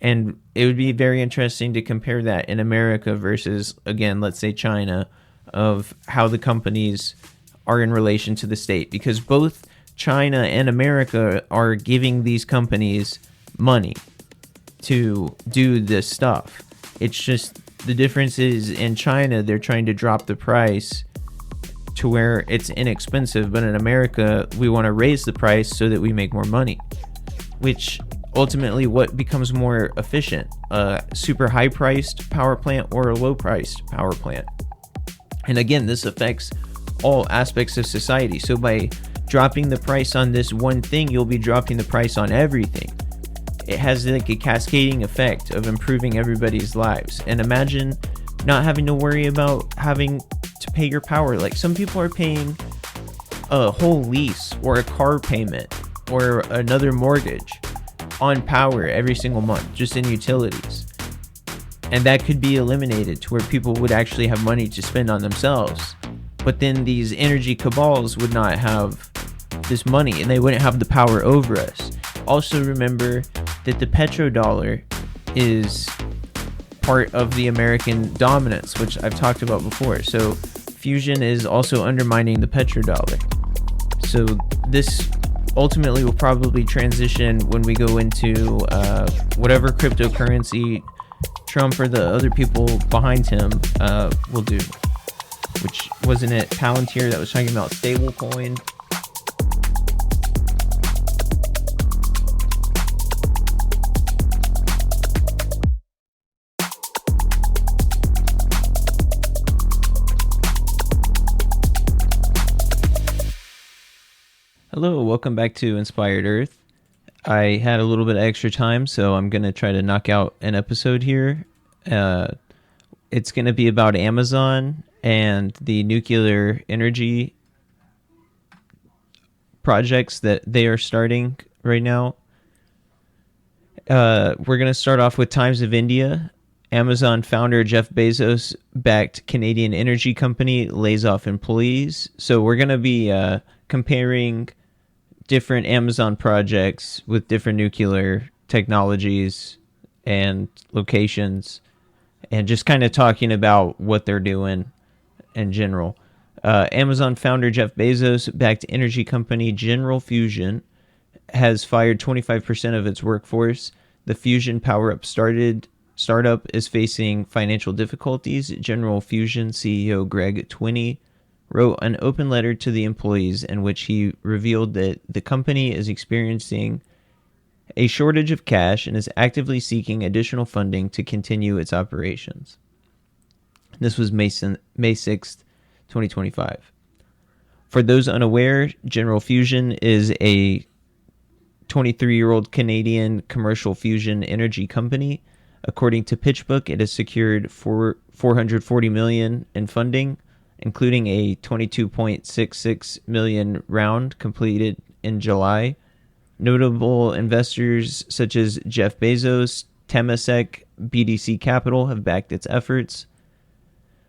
And it would be very interesting to compare that in America versus, again, let's say China, of how the companies are in relation to the state. Because both China and America are giving these companies money to do this stuff. It's just the difference is in China, they're trying to drop the price to where it's inexpensive. But in America, we want to raise the price so that we make more money, which ultimately what becomes more efficient, a super high priced power plant or a low priced power plant. And again, this affects all aspects of society. So by dropping the price on this one thing, you'll be dropping the price on everything. It has like a cascading effect of improving everybody's lives. And imagine not having to worry about having to pay your power. Like some people are paying a whole lease or a car payment or another mortgage on power every single month, just in utilities. And that could be eliminated to where people would actually have money to spend on themselves. But then these energy cabals would not have this money and they wouldn't have the power over us. Also remember that the petrodollar is part of the American dominance, which I've talked about before. So fusion is also undermining the petrodollar. So this ultimately will probably transition when we go into whatever cryptocurrency Trump or the other people behind him will do. Which, wasn't it Palantir that was talking about stablecoin? Hello, welcome back to Inspired Earth. I had a little bit of extra time, so I'm going to try to knock out an episode here. It's going to be about Amazon and the nuclear energy projects that they are starting right now. We're going to start off with Times of India. Amazon founder Jeff Bezos backed Canadian energy company lays off employees. So we're going to be comparing different Amazon projects with different nuclear technologies and locations, and just kind of talking about what they're doing in general. Amazon founder Jeff Bezos backed energy company General Fusion has fired 25% of its workforce. The fusion power-up startup is facing financial difficulties. General Fusion CEO Greg Twinney wrote an open letter to the employees in which he revealed that the company is experiencing a shortage of cash and is actively seeking additional funding to continue its operations. This was May 6th, 2025. For those unaware, General Fusion is a 23-year-old Canadian commercial fusion energy company. According to PitchBook, it has secured $440 million in funding, including a $22.66 million round completed in July. Notable investors such as Jeff Bezos, Temasek, BDC Capital have backed its efforts.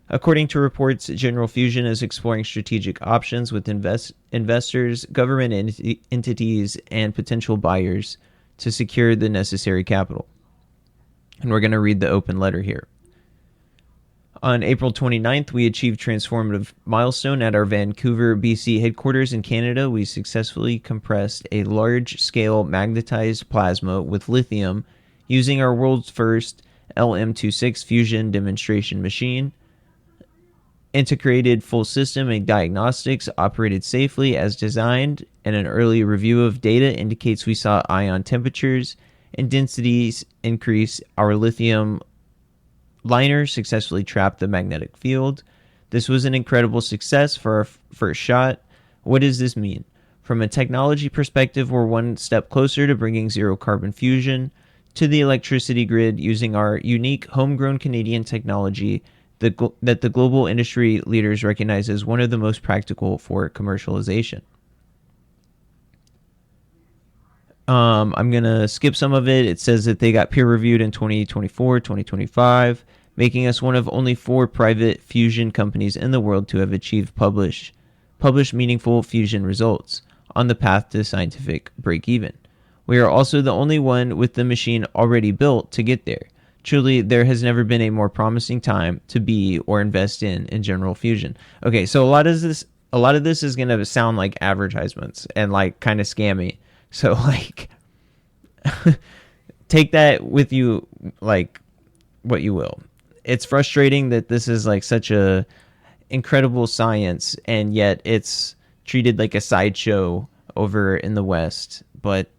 According to reports, General Fusion is exploring strategic options with investors, government entities, and potential buyers to secure the necessary capital. And we're going to read the open letter here. On April 29th, we achieved transformative milestone at our Vancouver, BC headquarters in Canada. We successfully compressed a large-scale magnetized plasma with lithium using our world's first LM26 fusion demonstration machine. Integrated full system and diagnostics operated safely as designed, and an early review of data indicates we saw ion temperatures and densities increase. Our lithium liner successfully trapped the magnetic field. This was an incredible success for our first shot. What does this mean? From a technology perspective, we're one step closer to bringing zero carbon fusion to the electricity grid using our unique homegrown Canadian technology that the global industry leaders recognize as one of the most practical for commercialization. I'm going to skip some of it. It says that they got peer reviewed in 2024, 2025, making us one of only 4 private fusion companies in the world to have achieved published meaningful fusion results on the path to scientific break-even. We are also the only one with the machine already built to get there. Truly, there has never been a more promising time to be or invest in general fusion. Okay, so a lot of this is going to sound like advertisements and like kind of scammy. So like take that with you like what you will. It's frustrating that this is like such a incredible science and yet it's treated like a sideshow over in the West, but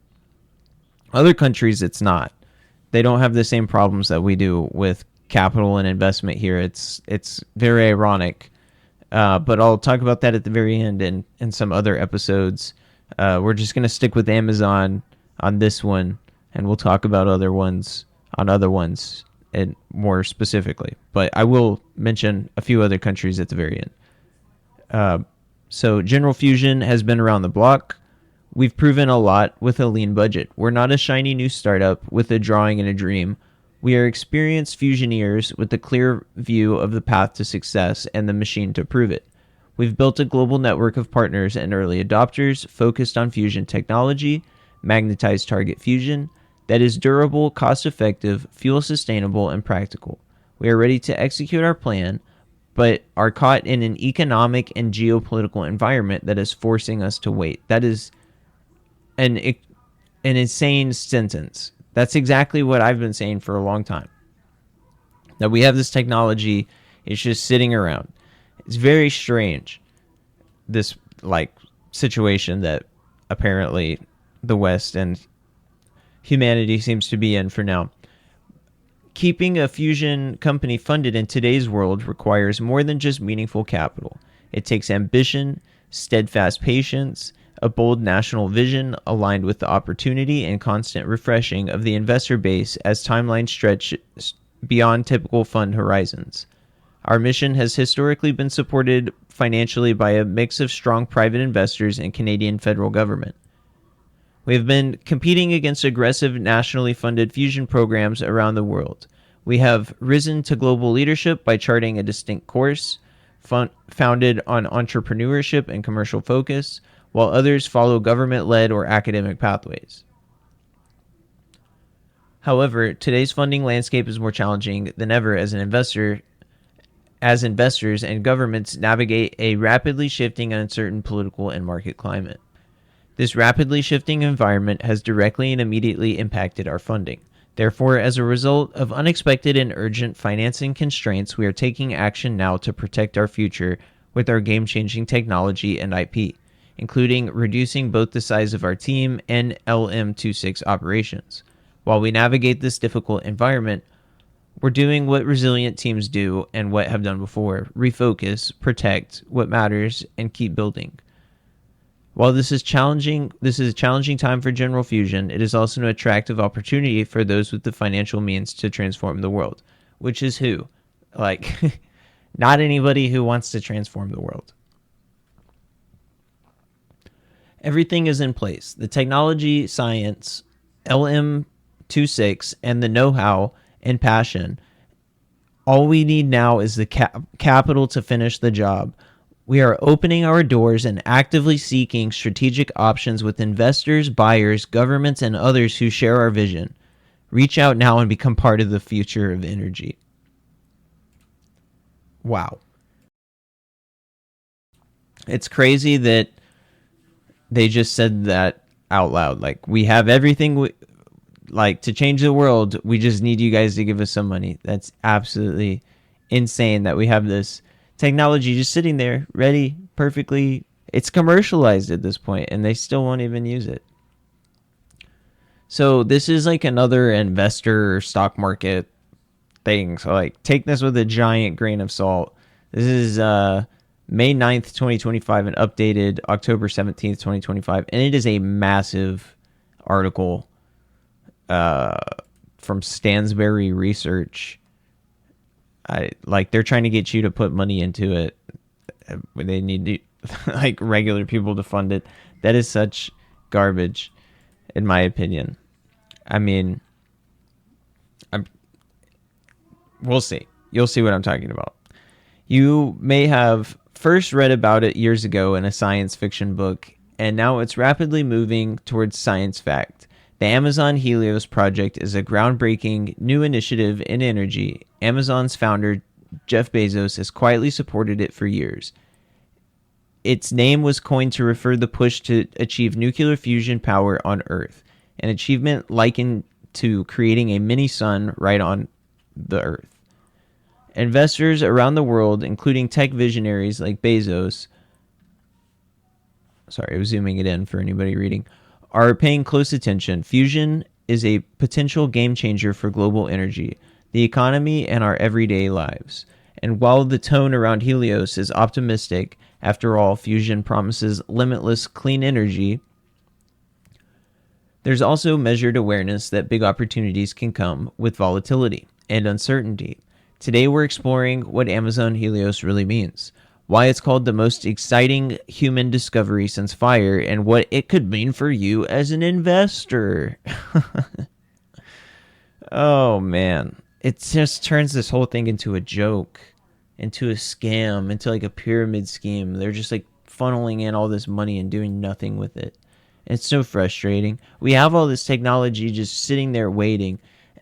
other countries it's not. They don't have the same problems that we do with capital and investment here. It's very ironic, but I'll talk about that at the very end in some other episodes. We're just going to stick with Amazon on this one, and we'll talk about other ones on other ones and more specifically. But I will mention a few other countries at the very end. So General Fusion has been around the block. We've proven a lot with a lean budget. We're not a shiny new startup with a drawing and a dream. We are experienced fusioneers with a clear view of the path to success and the machine to prove it. We've built a global network of partners and early adopters focused on fusion technology, magnetized target fusion, that is durable, cost-effective, fuel-sustainable, and practical. We are ready to execute our plan, but are caught in an economic and geopolitical environment that is forcing us to wait. That is an insane sentence. That's exactly what I've been saying for a long time. That we have this technology, it's just sitting around. It's very strange, this like situation that apparently the West and humanity seems to be in for now. Keeping a fusion company funded in today's world requires more than just meaningful capital. It takes ambition, steadfast patience, a bold national vision aligned with the opportunity and constant refreshing of the investor base as timelines stretch beyond typical fund horizons. Our mission has historically been supported financially by a mix of strong private investors and Canadian federal government. We have been competing against aggressive nationally funded fusion programs around the world. We have risen to global leadership by charting a distinct course, founded on entrepreneurship and commercial focus, while others follow government-led or academic pathways. However, today's funding landscape is more challenging than ever as investors and governments navigate a rapidly shifting and uncertain political and market climate. This rapidly shifting environment has directly and immediately impacted our funding. Therefore, as a result of unexpected and urgent financing constraints, we are taking action now to protect our future with our game-changing technology and IP, including reducing both the size of our team and LM26 operations. While we navigate this difficult environment, we're doing what resilient teams do and what have done before: refocus, protect what matters, and keep building. While this is a challenging time for General Fusion, it is also an attractive opportunity for those with the financial means to transform the world. Which is who? Like, not anybody who wants to transform the world. Everything is in place. The technology, science, LM26, and the know-how and passion. All we need now is the capital to finish the job. We are opening our doors and actively seeking strategic options with investors, buyers, governments, and others who share our vision. Reach out now and become part of the future of energy. Wow. It's crazy that they just said that out loud. Like, we have everything to change the world. We just need you guys to give us some money. That's absolutely insane that we have this technology just sitting there, ready, perfectly. It's commercialized at this point, and they still won't even use it. So this is like another investor or stock market thing. So like, take this with a giant grain of salt. This is May 9th, 2025, and updated October 17th, 2025. And it is a massive article from Stansberry Research. They're trying to get you to put money into it. They need like regular people to fund it. That is such garbage, in my opinion. I mean, we'll see. You'll see what I'm talking about. You may have first read about it years ago in a science fiction book, and now it's rapidly moving towards science fact. The Amazon Helios project is a groundbreaking new initiative in energy. Amazon's founder, Jeff Bezos, has quietly supported it for years. Its name was coined to refer to the push to achieve nuclear fusion power on Earth, an achievement likened to creating a mini sun right on the Earth. Investors around the world, including tech visionaries like Bezos, sorry, I was zooming it in for anybody reading, are paying close attention. Fusion is a potential game changer for global energy, the economy, and our everyday lives. And while the tone around Helios is optimistic, after all, fusion promises limitless clean energy, there's also measured awareness that big opportunities can come with volatility and uncertainty. Today we're exploring what Amazon Helios really means, why it's called the most exciting human discovery since fire, and what it could mean for you as an investor. Oh man, it just turns this whole thing into a joke, into a scam, into like a pyramid scheme. They're just like funneling in all this money and doing nothing with it. It's so frustrating. We have all this technology just sitting there waiting.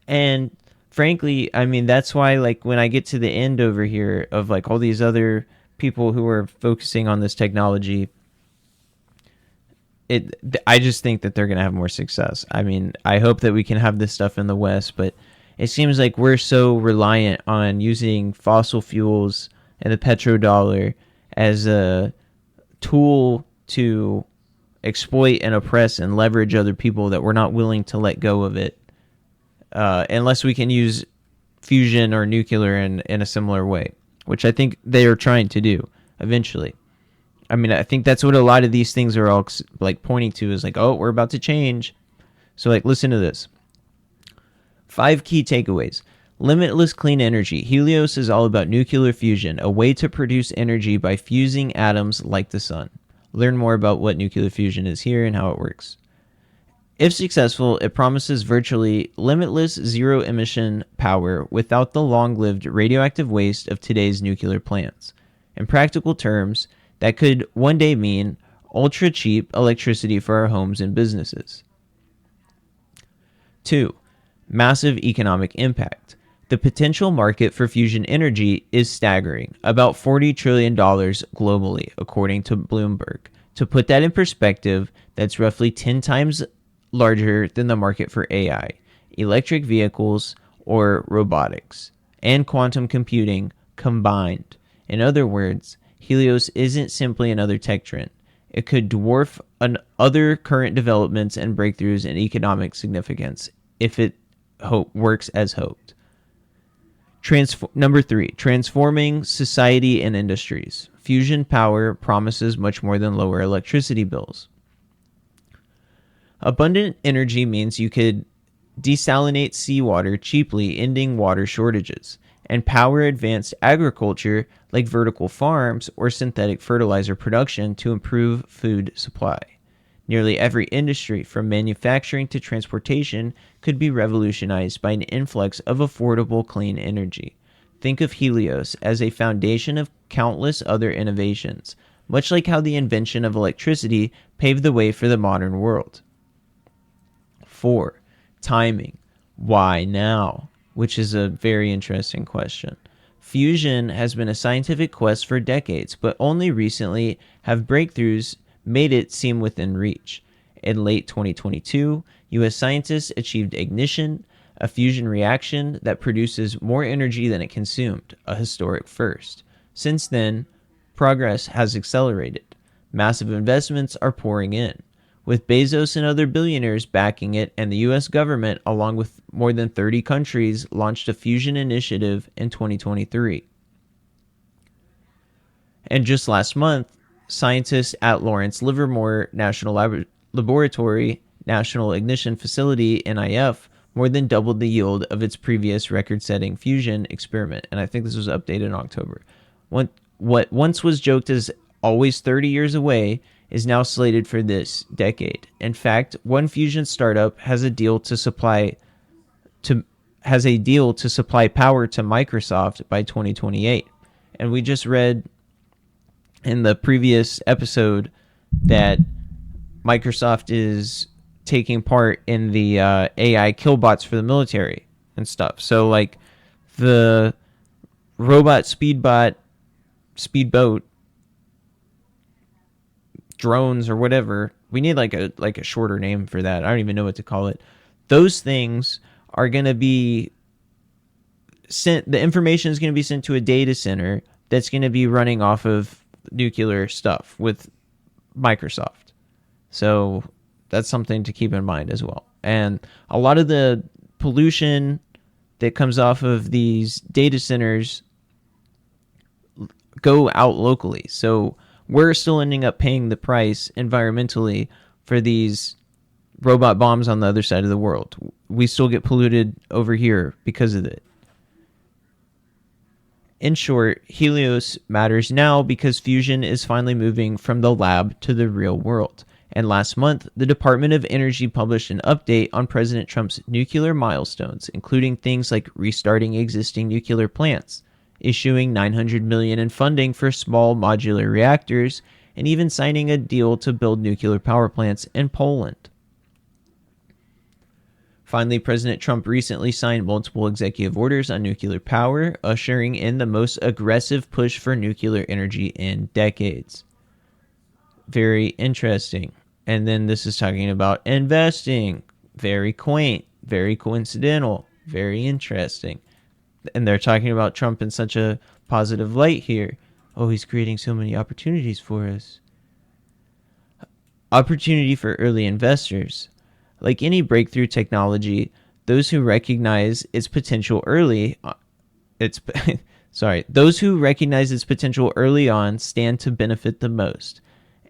And frankly, I mean, that's why like when I get to the end over here of like all these other people who are focusing on this technology, I just think that they're going to have more success. I mean, I hope that we can have this stuff in the West, but it seems like we're so reliant on using fossil fuels and the petrodollar as a tool to exploit and oppress and leverage other people that we're not willing to let go of it unless we can use fusion or nuclear in a similar way, which I think they are trying to do eventually. I mean, I think that's what a lot of these things are all like pointing to, is like, oh, we're about to change. So like, listen to this. 5 key takeaways. Limitless clean energy. Helios is all about nuclear fusion, a way to produce energy by fusing atoms like the sun. Learn more about what nuclear fusion is here and how it works. If successful, it promises virtually limitless zero-emission power without the long-lived radioactive waste of today's nuclear plants. In practical terms, that could one day mean ultra-cheap electricity for our homes and businesses. 2. Massive economic impact. The potential market for fusion energy is staggering, about $40 trillion globally, according to Bloomberg. To put that in perspective, that's roughly 10 times larger than the market for AI, electric vehicles, or robotics, and quantum computing combined. In other words, Helios isn't simply another tech trend. It could dwarf other current developments and breakthroughs in economic significance if it works as hoped. Number 3, transforming society and industries. Fusion power promises much more than lower electricity bills. Abundant energy means you could desalinate seawater cheaply, ending water shortages, and power advanced agriculture like vertical farms or synthetic fertilizer production to improve food supply. Nearly every industry, from manufacturing to transportation, could be revolutionized by an influx of affordable clean energy. Think of Helios as a foundation of countless other innovations, much like how the invention of electricity paved the way for the modern world. 4. Timing. Why now? Which is a very interesting question. Fusion has been a scientific quest for decades, but only recently have breakthroughs made it seem within reach. In late 2022, U.S. scientists achieved ignition, a fusion reaction that produces more energy than it consumed, a historic first. Since then, progress has accelerated. Massive investments are pouring in, with Bezos and other billionaires backing it, and the U.S. government, along with more than 30 countries, launched a fusion initiative in 2023. And just last month, scientists at Lawrence Livermore National Laboratory National Ignition Facility, NIF, more than doubled the yield of its previous record-setting fusion experiment. And I think this was updated in October. What once was joked as always 30 years away is now slated for this decade. In fact, one fusion startup has a deal to supply power to Microsoft by 2028. And we just read in the previous episode that Microsoft is taking part in the AI killbots for the military and stuff. So like the robot speedboat drones or whatever, we need like a shorter name for that. I don't even know what to call it. Those things are going to be sent, the information is going to be sent to a data center that's going to be running off of nuclear stuff with Microsoft. So that's something to keep in mind as well. And a lot of the pollution that comes off of these data centers go out locally. So we're still ending up paying the price environmentally for these robot bombs on the other side of the world. We still get polluted over here because of it. In short, Helios matters now because fusion is finally moving from the lab to the real world. And last month, the Department of Energy published an update on President Trump's nuclear milestones, including things like restarting existing nuclear plants, issuing $900 million in funding for small modular reactors, and even signing a deal to build nuclear power plants in Poland. Finally, President Trump recently signed multiple executive orders on nuclear power, ushering in the most aggressive push for nuclear energy in decades. Very interesting. And then this is talking about investing. Very quaint, very coincidental, very interesting. And they're talking about Trump in such a positive light here. Oh, he's creating so many opportunities for us. Opportunity for early investors. Like any breakthrough technology, those who recognize its potential early those who recognize its potential early on stand to benefit the most.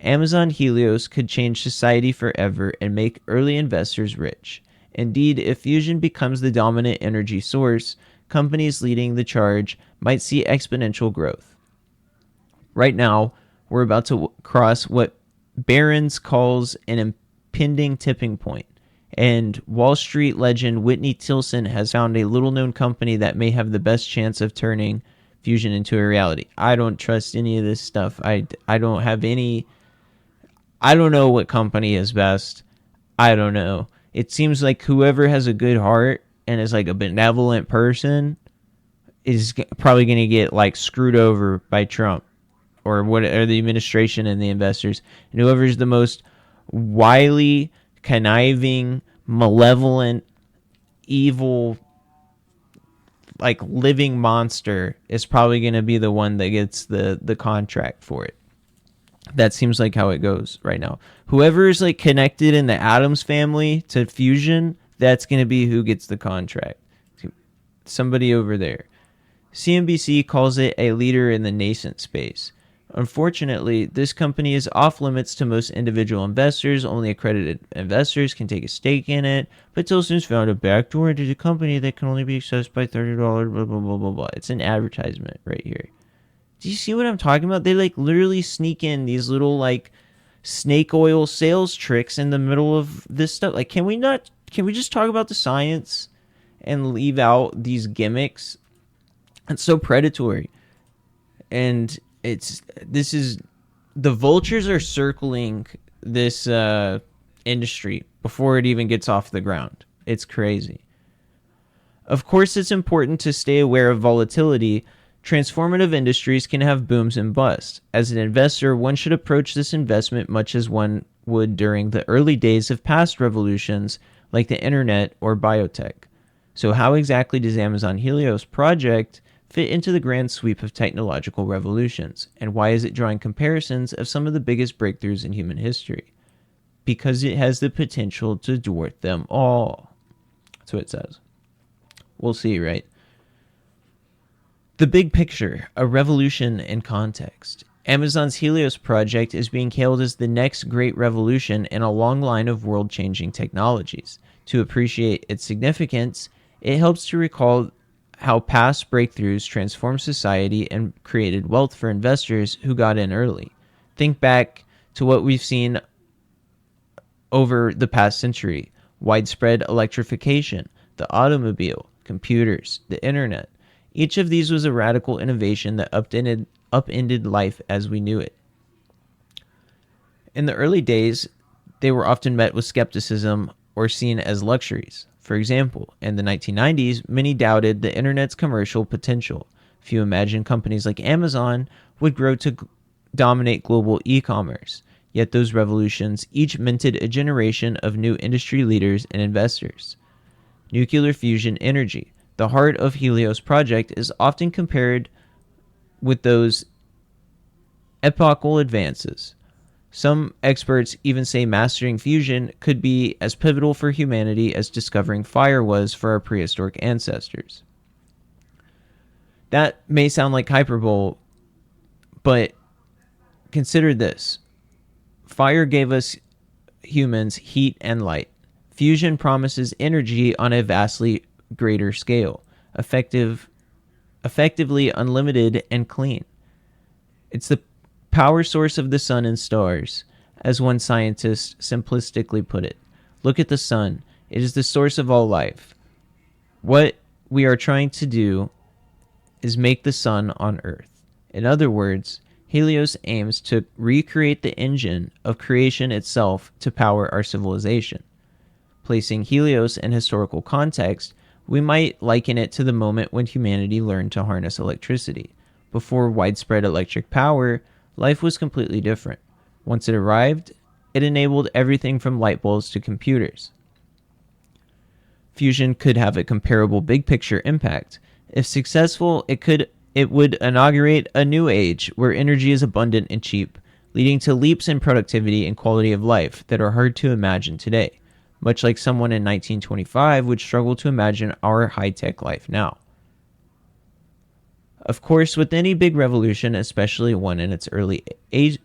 Amazon Helios could change society forever and make early investors rich. Indeed, if fusion becomes the dominant energy source, companies leading the charge might see exponential growth. Right now, we're about to cross what Barron's calls an impending tipping point, and Wall Street legend Whitney Tilson has found a little-known company that may have the best chance of turning fusion into a reality. I don't trust any of this stuff. I don't have any... I don't know what company is best. I don't know. It seems like whoever has a good heart and is like a benevolent person is probably going to get like screwed over by Trump or the administration and the investors. And whoever's the most wily, conniving, malevolent, evil, like living monster is probably going to be the one that gets the contract for it. That seems like how it goes right now. Whoever is like connected in the Addams family to fusion, that's going to be who gets the contract. Somebody over there. CNBC calls it a leader in the nascent space. Unfortunately, this company is off limits to most individual investors. Only accredited investors can take a stake in it. But Tilson's found a backdoor into the company that can only be accessed by $30, blah, blah, blah, blah, blah. It's an advertisement right here. Do you see what I'm talking about? They like literally sneak in these little like snake oil sales tricks in the middle of this stuff. Like, can we just talk about the science and leave out these gimmicks? It's so predatory. And the vultures are circling this industry before it even gets off the ground. It's crazy. Of course, it's important to stay aware of volatility. Transformative industries can have booms and busts. As an investor, one should approach this investment much as one would during the early days of past revolutions like the internet or biotech. So how exactly does Amazon Helios project fit into the grand sweep of technological revolutions? And why is it drawing comparisons of some of the biggest breakthroughs in human history? Because it has the potential to dwarf them all. That's what it says. We'll see, right? The big picture, a revolution in context. Amazon's Helios project is being hailed as the next great revolution in a long line of world-changing technologies. To appreciate its significance, it helps to recall how past breakthroughs transformed society and created wealth for investors who got in early. Think back to what we've seen over the past century: widespread electrification, the automobile, computers, the internet. Each of these was a radical innovation that upended life as we knew it. In the early days, they were often met with skepticism or seen as luxuries. For example, in the 1990s, many doubted the internet's commercial potential. Few imagined companies like Amazon would grow to dominate global e-commerce. Yet those revolutions each minted a generation of new industry leaders and investors. Nuclear fusion energy, the heart of Helios project, is often compared with those epochal advances. Some experts even say mastering fusion could be as pivotal for humanity as discovering fire was for our prehistoric ancestors. That may sound like hyperbole, but consider this. Fire gave us humans heat and light. Fusion promises energy on a vastly greater scale, effectively unlimited and clean. It's the power source of the sun and stars, as one scientist simplistically put it. Look at the sun. It is the source of all life. What we are trying to do is make the sun on Earth. In other words, Helios aims to recreate the engine of creation itself to power our civilization. Placing Helios in historical context, we might liken it to the moment when humanity learned to harness electricity. Before widespread electric power, life was completely different. Once it arrived, it enabled everything from light bulbs to computers. Fusion could have a comparable big picture impact. If successful, it would inaugurate a new age where energy is abundant and cheap, leading to leaps in productivity and quality of life that are hard to imagine today, much like someone in 1925 would struggle to imagine our high-tech life now. Of course, with any big revolution, especially one in its early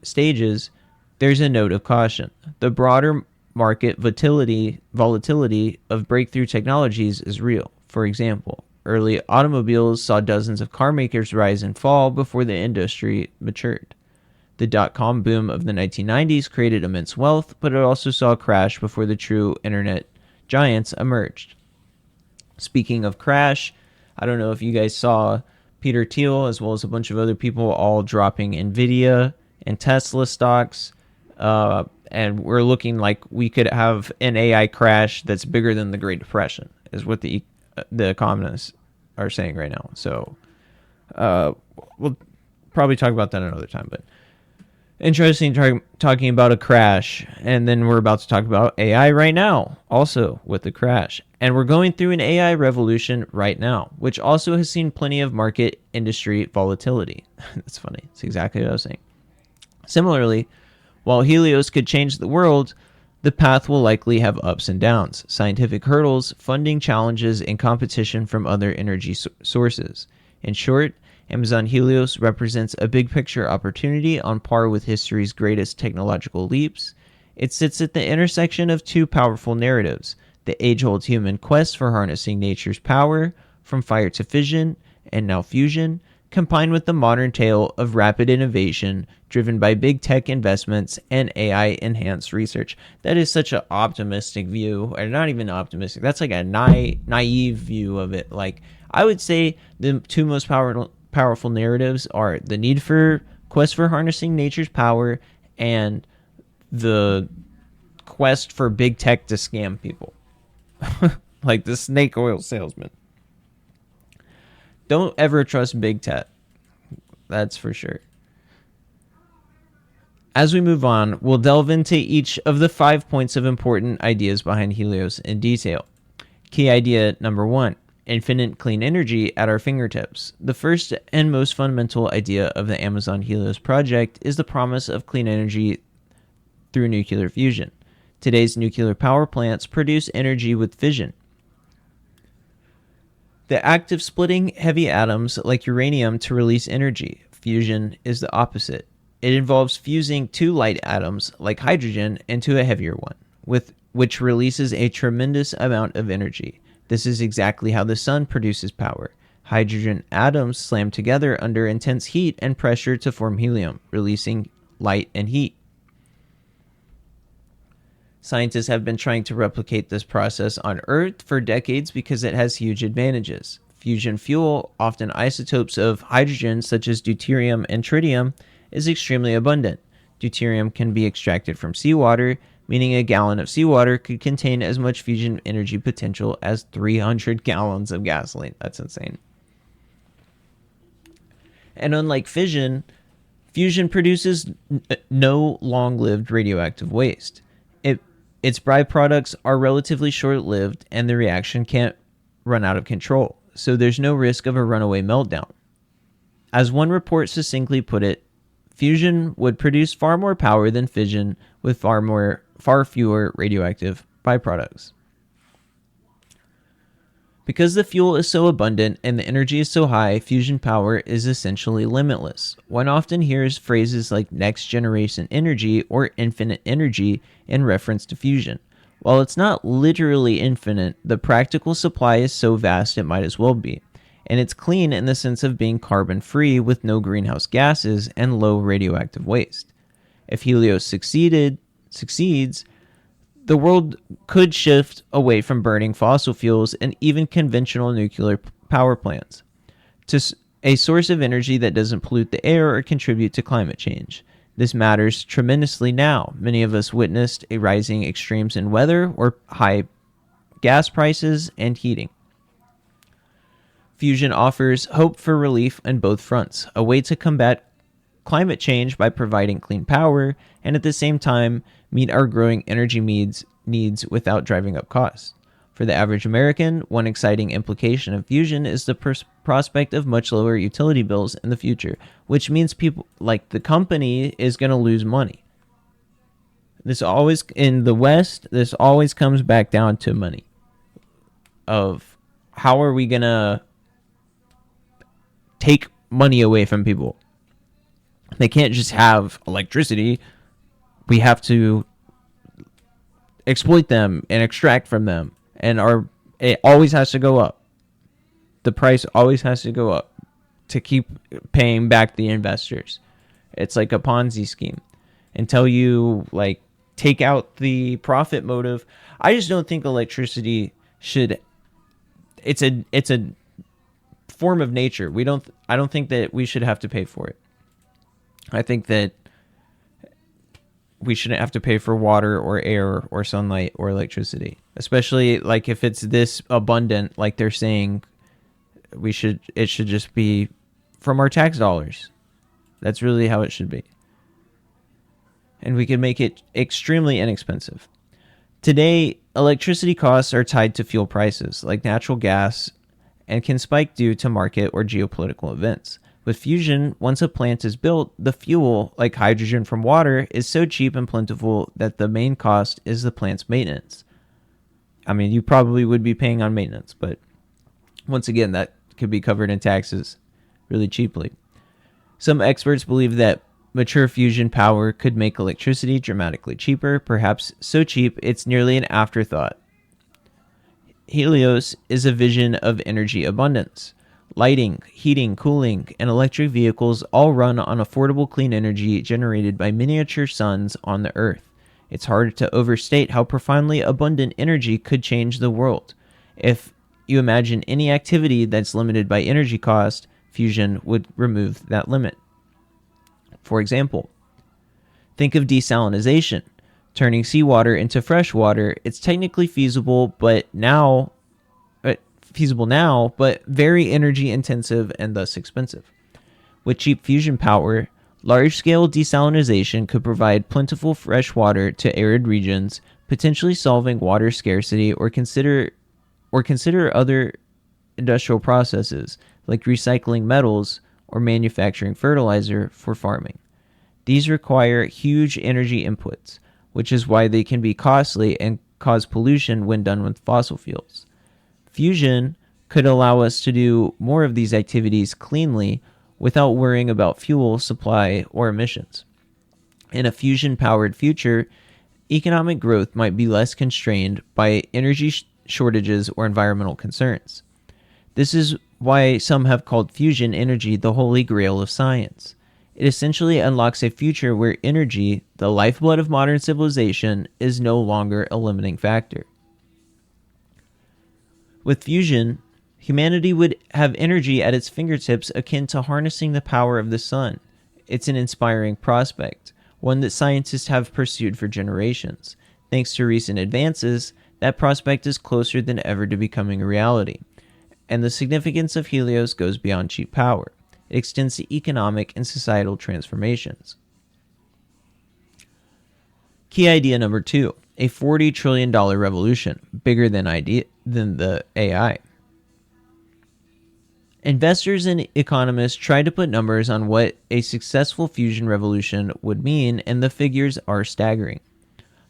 stages, there's a note of caution. The broader market volatility of breakthrough technologies is real. For example, early automobiles saw dozens of car makers rise and fall before the industry matured. The dot-com boom of the 1990s created immense wealth, but it also saw a crash before the true internet giants emerged. Speaking of crash, I don't know if you guys saw Peter Thiel, as well as a bunch of other people, all dropping NVIDIA and Tesla stocks. And we're looking like we could have an AI crash that's bigger than the Great Depression, is what the economists are saying right now. So we'll probably talk about that another time. But interesting talking about a crash. And then we're about to talk about AI right now, also with the crash. And we're going through an AI revolution right now, which also has seen plenty of market industry volatility. That's funny. It's exactly what I was saying. Similarly, while Helios could change the world, the path will likely have ups and downs, scientific hurdles, funding challenges, and competition from other energy sources. In short, Amazon Helios represents a big picture opportunity on par with history's greatest technological leaps. It sits at the intersection of two powerful narratives: the age-old human quest for harnessing nature's power, from fire to fission, and now fusion, combined with the modern tale of rapid innovation driven by big tech investments and AI-enhanced research. That is such an optimistic view, or not even optimistic. That's like a naive view of it. Like, I would say the two most powerful narratives are the need for quest for harnessing nature's power and the quest for big tech to scam people. Like the snake oil salesman. Don't ever trust big tech. That's for sure. As we move on, we'll delve into each of the 5 points of important ideas behind Helios in detail. Key idea number 1, infinite clean energy at our fingertips. The first and most fundamental idea of the Amazon Helios project is the promise of clean energy through nuclear fusion. Today's nuclear power plants produce energy with fission. The act of splitting heavy atoms like uranium to release energy. Fusion is the opposite. It involves fusing two light atoms like hydrogen into a heavier one, which releases a tremendous amount of energy. This is exactly how the sun produces power. Hydrogen atoms slam together under intense heat and pressure to form helium, releasing light and heat. Scientists have been trying to replicate this process on Earth for decades because it has huge advantages. Fusion fuel, often isotopes of hydrogen such as deuterium and tritium, is extremely abundant. Deuterium can be extracted from seawater, meaning a gallon of seawater could contain as much fusion energy potential as 300 gallons of gasoline. That's insane. And unlike fission, fusion produces no long-lived radioactive waste. Its byproducts are relatively short-lived, and the reaction can't run out of control, so there's no risk of a runaway meltdown. As one report succinctly put it, fusion would produce far more power than fission with far fewer radioactive byproducts. Because the fuel is so abundant and the energy is so high, fusion power is essentially limitless. One often hears phrases like next generation energy or infinite energy in reference to fusion. While it's not literally infinite, the practical supply is so vast it might as well be. And it's clean in the sense of being carbon-free with no greenhouse gases and low radioactive waste. If Helios succeeds, the world could shift away from burning fossil fuels and even conventional nuclear power plants to a source of energy that doesn't pollute the air or contribute to climate change. This matters tremendously now. Many of us witnessed a rising extremes in weather or high gas prices and heating. Fusion offers hope for relief on both fronts, a way to combat climate change by providing clean power and at the same time meet our growing energy needs without driving up costs. For the average American, one exciting implication of fusion is the prospect of much lower utility bills in the future, which means people like the company is going to lose money. This always, in the West, this always comes back down to money. Of how are we going to take money away from people? They can't just have electricity. We have to exploit them and extract from them. And it always has to go up. The price always has to go up to keep paying back the investors. It's like a Ponzi scheme. Until you take out the profit motive, I just don't think electricity should. It's a form of nature. I don't think that we should have to pay for it. I think that we shouldn't have to pay for water or air or sunlight or electricity, especially if it's this abundant, like they're saying. It should just be from our tax dollars. That's really how it should be. And we can make it extremely inexpensive. Today, electricity costs are tied to fuel prices, like natural gas, and can spike due to market or geopolitical events. With fusion, once a plant is built, the fuel, like hydrogen from water, is so cheap and plentiful that the main cost is the plant's maintenance. I mean, you probably would be paying on maintenance, but once again, that could be covered in taxes really cheaply. Some experts believe that mature fusion power could make electricity dramatically cheaper, perhaps so cheap it's nearly an afterthought. Helios is a vision of energy abundance. Lighting, heating, cooling, and electric vehicles all run on affordable clean energy generated by miniature suns on the Earth. It's hard to overstate how profoundly abundant energy could change the world. If you imagine any activity that's limited by energy cost, fusion would remove that limit. For example, think of desalination. Turning seawater into fresh water, it's technically feasible now, but very energy intensive and thus expensive. With cheap fusion power, large-scale desalination could provide plentiful fresh water to arid regions, potentially solving water scarcity or consider other industrial processes like recycling metals or manufacturing fertilizer for farming. These require huge energy inputs, which is why they can be costly and cause pollution when done with fossil fuels. Fusion could allow us to do more of these activities cleanly without worrying about fuel supply or emissions. In a fusion-powered future, economic growth might be less constrained by energy shortages or environmental concerns. This is why some have called fusion energy the holy grail of science. It essentially unlocks a future where energy, the lifeblood of modern civilization, is no longer a limiting factor. With fusion, humanity would have energy at its fingertips akin to harnessing the power of the sun. It's an inspiring prospect, one that scientists have pursued for generations. Thanks to recent advances, that prospect is closer than ever to becoming a reality. And the significance of Helios goes beyond cheap power. It extends to economic and societal transformations. Key idea number 2, a $40 trillion revolution, bigger than the AI. Investors and economists try to put numbers on what a successful fusion revolution would mean, and the figures are staggering.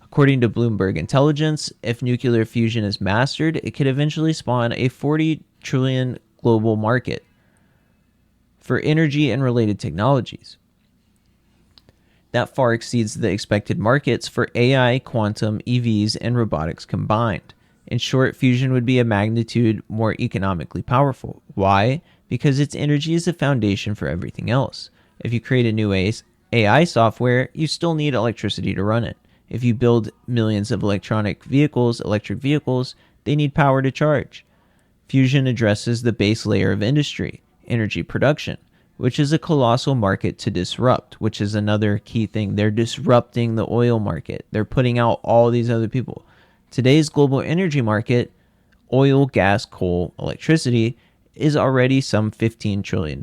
According to Bloomberg Intelligence, if nuclear fusion is mastered, it could eventually spawn a $40 trillion global market for energy and related technologies. That far exceeds the expected markets for AI, quantum, EVs, and robotics combined. In short, fusion would be a magnitude more economically powerful. Why? Because its energy is the foundation for everything else. If you create a new AI software, you still need electricity to run it. If you build millions of electric vehicles, they need power to charge. Fusion addresses the base layer of industry, energy production, which is a colossal market to disrupt, which is another key thing. They're disrupting the oil market. They're putting out all these other people. Today's global energy market, oil, gas, coal, electricity, is already some $15 trillion.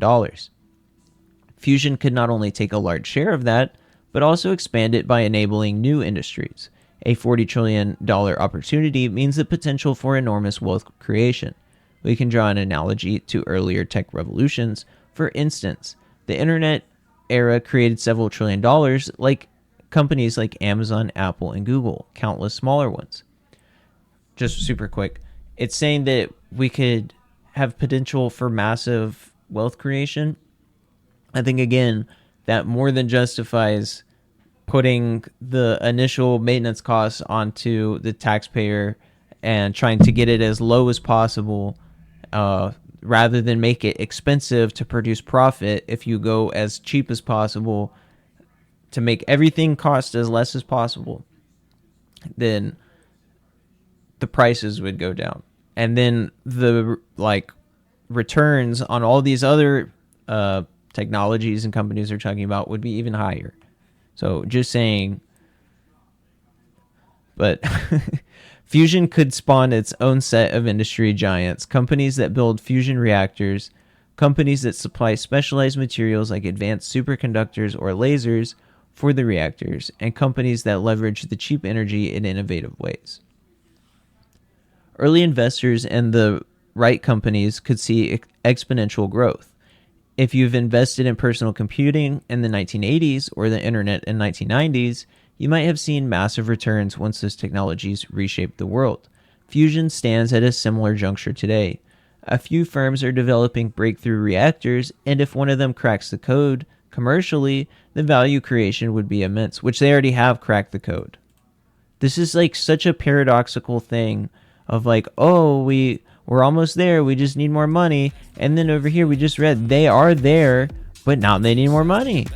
Fusion could not only take a large share of that, but also expand it by enabling new industries. A $40 trillion opportunity means the potential for enormous wealth creation. We can draw an analogy to earlier tech revolutions. For instance, the internet era created several $trillion, like companies like Amazon, Apple, and Google, countless smaller ones. Just super quick, it's saying that we could have potential for massive wealth creation. I think, again, that more than justifies putting the initial maintenance costs onto the taxpayer and trying to get it as low as possible, rather than make it expensive to produce profit. If you go as cheap as possible to make everything cost as less as possible, then the prices would go down. And then the returns on all these other technologies and companies they're talking about would be even higher. So just saying. But fusion could spawn its own set of industry giants, companies that build fusion reactors, companies that supply specialized materials like advanced superconductors or lasers for the reactors, and companies that leverage the cheap energy in innovative ways. Early investors and the right companies could see exponential growth. If you've invested in personal computing in the 1980s or the internet in the 1990s, you might have seen massive returns once those technologies reshaped the world. Fusion stands at a similar juncture today. A few firms are developing breakthrough reactors, and if one of them cracks the code commercially, the value creation would be immense, which they already have cracked the code. This is such a paradoxical thing of we're almost there, we just need more money, and then over here we just read they are there, but now they need more money.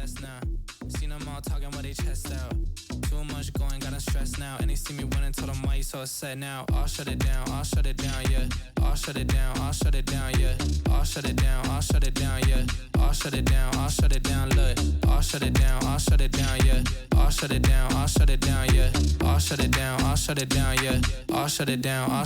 So set now, I'll shut it down, yeah. I'll shut it down, yeah. I'll shut it down, yeah. I'll shut it down, look. I'll shut it down, yeah. I'll shut it down, yeah. I'll shut it down, yeah. I'll shut it down.